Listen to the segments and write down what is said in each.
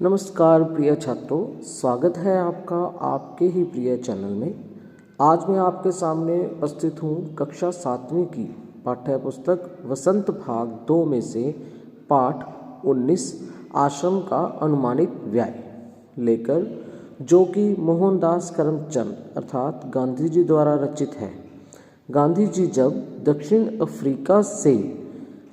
नमस्कार प्रिय छात्रों, स्वागत है आपका आपके ही प्रिय चैनल में। आज मैं आपके सामने उपस्थित हूँ कक्षा 7वीं की पाठ्य पुस्तक वसंत भाग 2 में से पाठ 19 आश्रम का अनुमानित व्यय लेकर, जो कि मोहनदास करमचंद अर्थात गांधी जी द्वारा रचित है। गांधी जी जब दक्षिण अफ्रीका से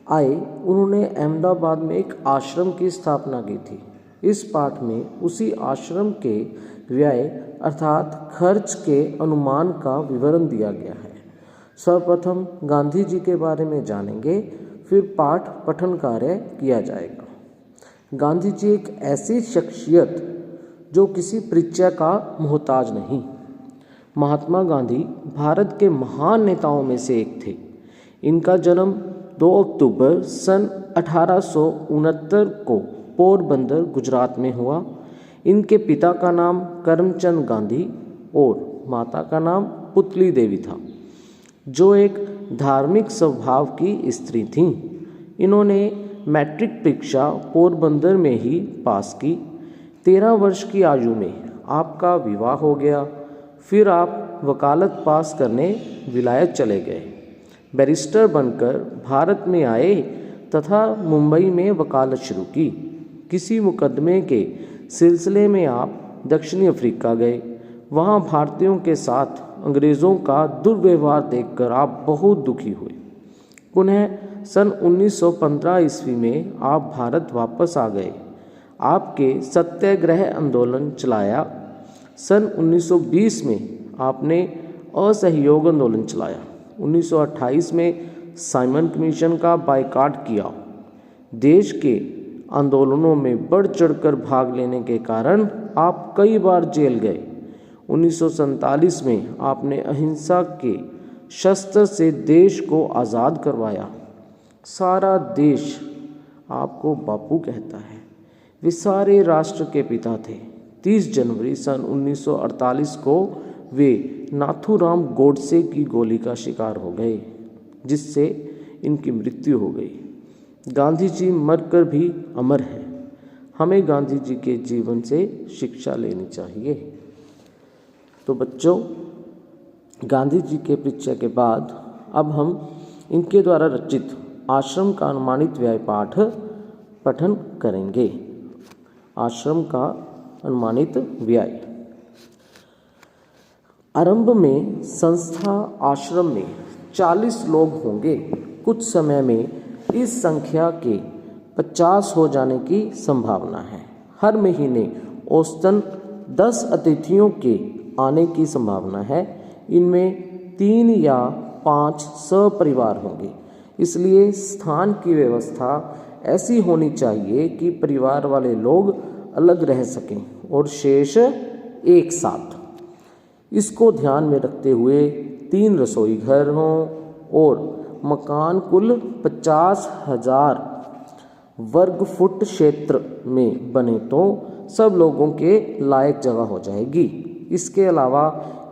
आए, उन्होंने अहमदाबाद में एक आश्रम की स्थापना की थी। इस पाठ में उसी आश्रम के व्यय अर्थात खर्च के अनुमान का विवरण दिया गया है। सर्वप्रथम गांधी जी के बारे में जानेंगे, फिर पाठ पठन कार्य किया जाएगा। गांधी जी एक ऐसी शख्सियत जो किसी परिचय का मोहताज नहीं। महात्मा गांधी भारत के महान नेताओं में से एक थे। इनका जन्म 2 अक्टूबर सन 1869 को पोरबंदर गुजरात में हुआ। इनके पिता का नाम करमचंद गांधी और माता का नाम पुतली देवी था, जो एक धार्मिक स्वभाव की स्त्री थीं। इन्होंने मैट्रिक परीक्षा पोरबंदर में ही पास की। 13 वर्ष की आयु में आपका विवाह हो गया। फिर आप वकालत पास करने विलायत चले गए। बैरिस्टर बनकर भारत में आए तथा मुंबई में वकालत शुरू की। किसी मुकदमे के सिलसिले में आप दक्षिणी अफ्रीका गए। वहाँ भारतीयों के साथ अंग्रेज़ों का दुर्व्यवहार देखकर आप बहुत दुखी हुए। पुनः सन 1915 ईस्वी में आप भारत वापस आ गए। आपके सत्याग्रह आंदोलन चलाया। सन 1920 में आपने असहयोग आंदोलन चलाया। 1928 में साइमन कमीशन का बायकॉट किया। देश के आंदोलनों में बढ़ चढ़कर भाग लेने के कारण आप कई बार जेल गए। 1947 में आपने अहिंसा के शस्त्र से देश को आज़ाद करवाया। सारा देश आपको बापू कहता है। वे सारे राष्ट्र के पिता थे। 30 जनवरी सन 1948 को वे नाथूराम गोडसे की गोली का शिकार हो गए, जिससे इनकी मृत्यु हो गई। गांधी जी मरकर भी अमर हैं। हमें गांधी जी के जीवन से शिक्षा लेनी चाहिए। तो बच्चों, गांधी जी के परिचय के बाद अब हम इनके द्वारा रचित आश्रम का अनुमानित व्यय पाठ पठन करेंगे। आश्रम का अनुमानित व्यय। आरंभ में संस्था आश्रम में 40 लोग होंगे। कुछ समय में इस संख्या के 50 हो जाने की संभावना है। हर महीने औसतन 10 अतिथियों के आने की संभावना है। इनमें 3 या 5 सपरिवार होंगे। इसलिए स्थान की व्यवस्था ऐसी होनी चाहिए कि परिवार वाले लोग अलग रह सकें और शेष एक साथ। इसको ध्यान में रखते हुए 3 रसोई घर हों और मकान कुल 50,000 वर्ग फुट क्षेत्र में बने तो सब लोगों के लायक जगह हो जाएगी। इसके अलावा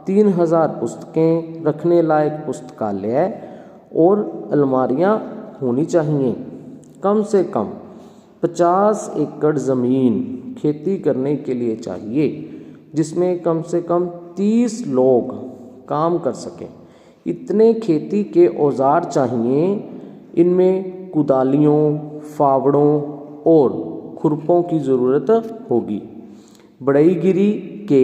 3,000 पुस्तकें रखने लायक पुस्तकालय और अलमारियां होनी चाहिए। कम से कम 50 एकड़ ज़मीन खेती करने के लिए चाहिए, जिसमें कम से कम 30 लोग काम कर सकें। इतने खेती के औजार चाहिए। इनमें कुदालियों, फावड़ों और खुरपों की ज़रूरत होगी। बढ़ईगिरी के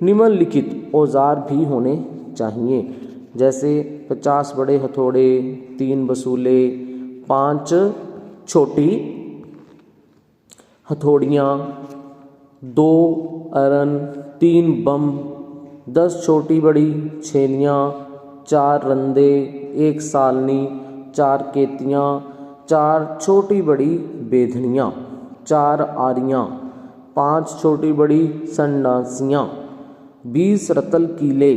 निम्नलिखित औजार भी होने चाहिए, जैसे 50 बड़े हथौड़े, 3 बसूले, 5 छोटी हथौड़ियाँ, 2 अरन, 3 बम, 10 छोटी बड़ी छेनियाँ, 4 रंदे, 1 सालनी, 4 केतियाँ, 4 छोटी बड़ी बेधनियाँ, 4 आरियाँ, 5 छोटी बड़ी संडासियाँ, 20 रतल कीले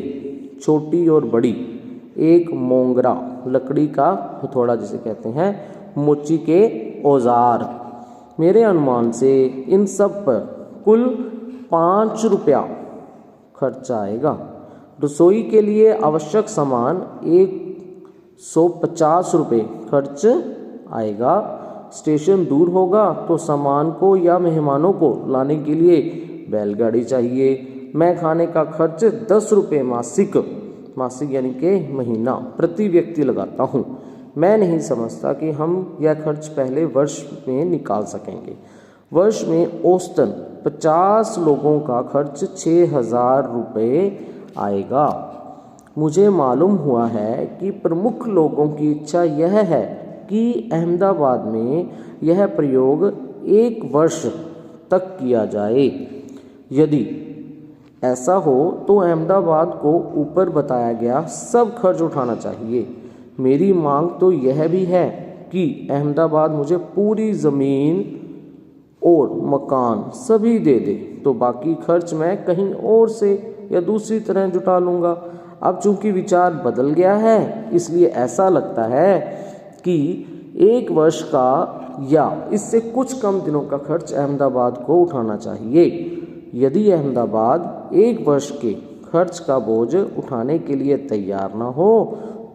छोटी और बड़ी, 1 मोंगरा लकड़ी का हथौड़ा जिसे कहते हैं, मोची के औजार। मेरे अनुमान से इन सब पर कुल 5 रुपया खर्चा आएगा। रसोई के लिए आवश्यक सामान 150 रुपये खर्च आएगा। स्टेशन दूर होगा तो सामान को या मेहमानों को लाने के लिए बैलगाड़ी चाहिए। मैं खाने का खर्च 10 रुपये मासिक यानी कि महीना प्रति व्यक्ति लगाता हूँ। मैं नहीं समझता कि हम यह खर्च पहले वर्ष में निकाल सकेंगे। वर्ष में औसतन 50 लोगों का खर्च 6,000 रुपये आएगा। मुझे मालूम हुआ है कि प्रमुख लोगों की इच्छा यह है कि अहमदाबाद में यह प्रयोग 1 वर्ष तक किया जाए। यदि ऐसा हो तो अहमदाबाद को ऊपर बताया गया सब खर्च उठाना चाहिए। मेरी मांग तो यह भी है कि अहमदाबाद मुझे पूरी ज़मीन और मकान सभी दे दे, तो बाकी खर्च मैं कहीं और से या दूसरी तरह जुटा लूँगा। अब चूंकि विचार बदल गया है, इसलिए ऐसा लगता है कि 1 वर्ष का या इससे कुछ कम दिनों का खर्च अहमदाबाद को उठाना चाहिए। यदि अहमदाबाद 1 वर्ष के खर्च का बोझ उठाने के लिए तैयार न हो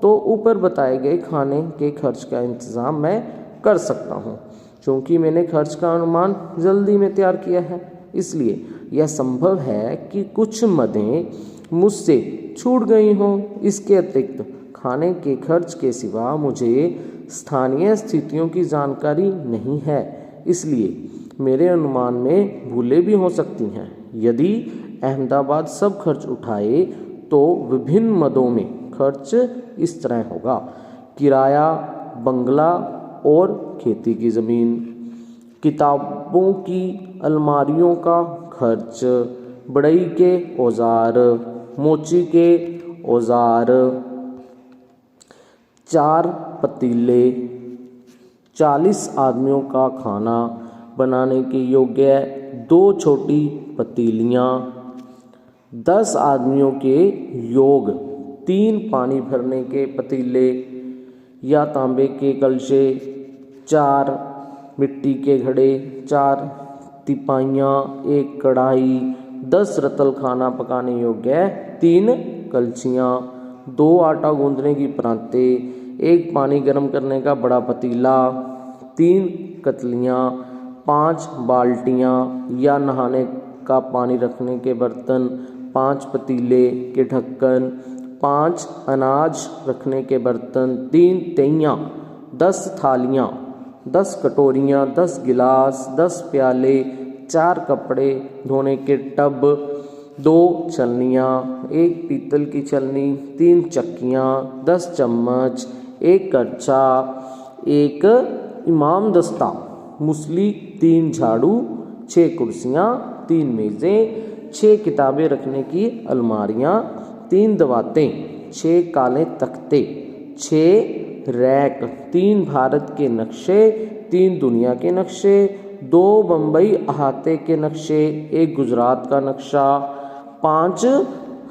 तो ऊपर बताए गए खाने के खर्च का इंतज़ाम मैं कर सकता हूँ। क्योंकि मैंने खर्च का अनुमान जल्दी में तैयार किया है, इसलिए यह संभव है कि कुछ मदें मुझसे छूट गई हों। इसके अतिरिक्त खाने के खर्च के सिवा मुझे स्थानीय स्थितियों की जानकारी नहीं है, इसलिए मेरे अनुमान में भूलें भी हो सकती हैं। यदि अहमदाबाद सब खर्च उठाए तो विभिन्न मदों में खर्च इस तरह होगा: किराया, बंगला और खेती की ज़मीन, किताबों की अलमारियों का खर्च, बढ़ई के औजार, मोची के औजार, 4 पतीले, 40 आदमियों का खाना बनाने के योग्य 2 छोटी पतीलियाँ, 10 आदमियों के योग 3 पानी भरने के पतीले या तांबे के कलशे, 4 मिट्टी के घड़े, 4 तिपाइयाँ, 1 कढ़ाई, 10 रतल खाना पकाने योग्य 3 कलछियाँ, 2 आटा गूंदने की प्रांतें, 1 पानी गर्म करने का बड़ा पतीला, 3 कतलियाँ, 5 बाल्टियाँ या नहाने का पानी रखने के बर्तन, 5 पतीले के ढक्कन, 5 अनाज रखने के बर्तन, 3 तैयाँ, 10 थालियाँ, 10 कटोरियाँ, 10 गिलास, 10 प्याले, 4 कपड़े धोने के टब, 2 छलनियाँ, 1 पीतल की छलनी, 3 चक्कियाँ, 10 चम्मच, 1 कड़छा, 1 इमामदस्ता, मूसली, 3 झाड़ू, 6 कुर्सियाँ, 3 मेज़ें, 6 किताबें रखने की अलमारियाँ, 3 दवातें, 6 काले तख्ते, 6 रैक, 3 भारत के नक्शे, 3 दुनिया के नक्शे, 2 बम्बई अहाते के नक्शे, 1 गुजरात का नक्शा, 5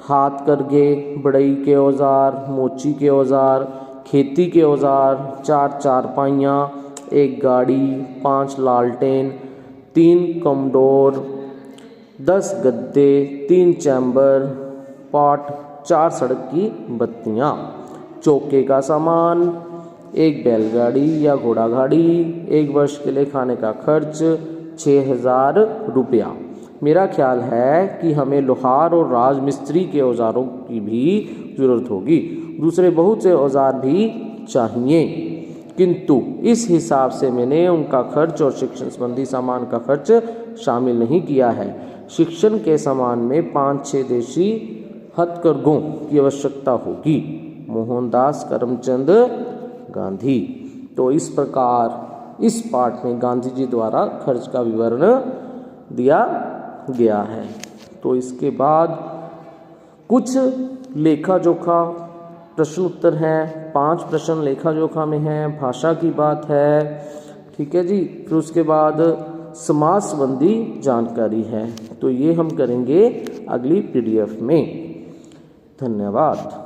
हाथ करघे, बढ़ई के औजार, मोची के औजार, खेती के औजार, 4 चारपाइयाँ, 1 गाड़ी, 5 लालटेन, 3 कमडोर, 10 गद्दे, 3 चैम्बर पॉट, 4 सड़क की बत्तियाँ, चौके का सामान, 1 बैलगाड़ी या घोड़ा गाड़ी, 1 वर्ष के लिए खाने का खर्च 6,000 रुपया। मेरा ख्याल है कि हमें लोहार और राजमिस्त्री के औजारों की भी ज़रूरत होगी। दूसरे बहुत से औजार भी चाहिए, किंतु इस हिसाब से मैंने उनका खर्च और शिक्षण संबंधी सामान का खर्च शामिल नहीं किया है। शिक्षण के सामान में 5-6 देशी हथकरघों की आवश्यकता होगी। मोहनदास करमचंद गांधी। तो इस प्रकार इस पाठ में गांधी जी द्वारा खर्च का विवरण दिया गया है। तो इसके बाद कुछ लेखा जोखा प्रश्न उत्तर हैं। 5 प्रश्न लेखा जोखा में हैं, भाषा की बात है, ठीक है जी। फिर उसके बाद समाज संबंधी जानकारी है। तो ये हम करेंगे अगली PDF में। धन्यवाद।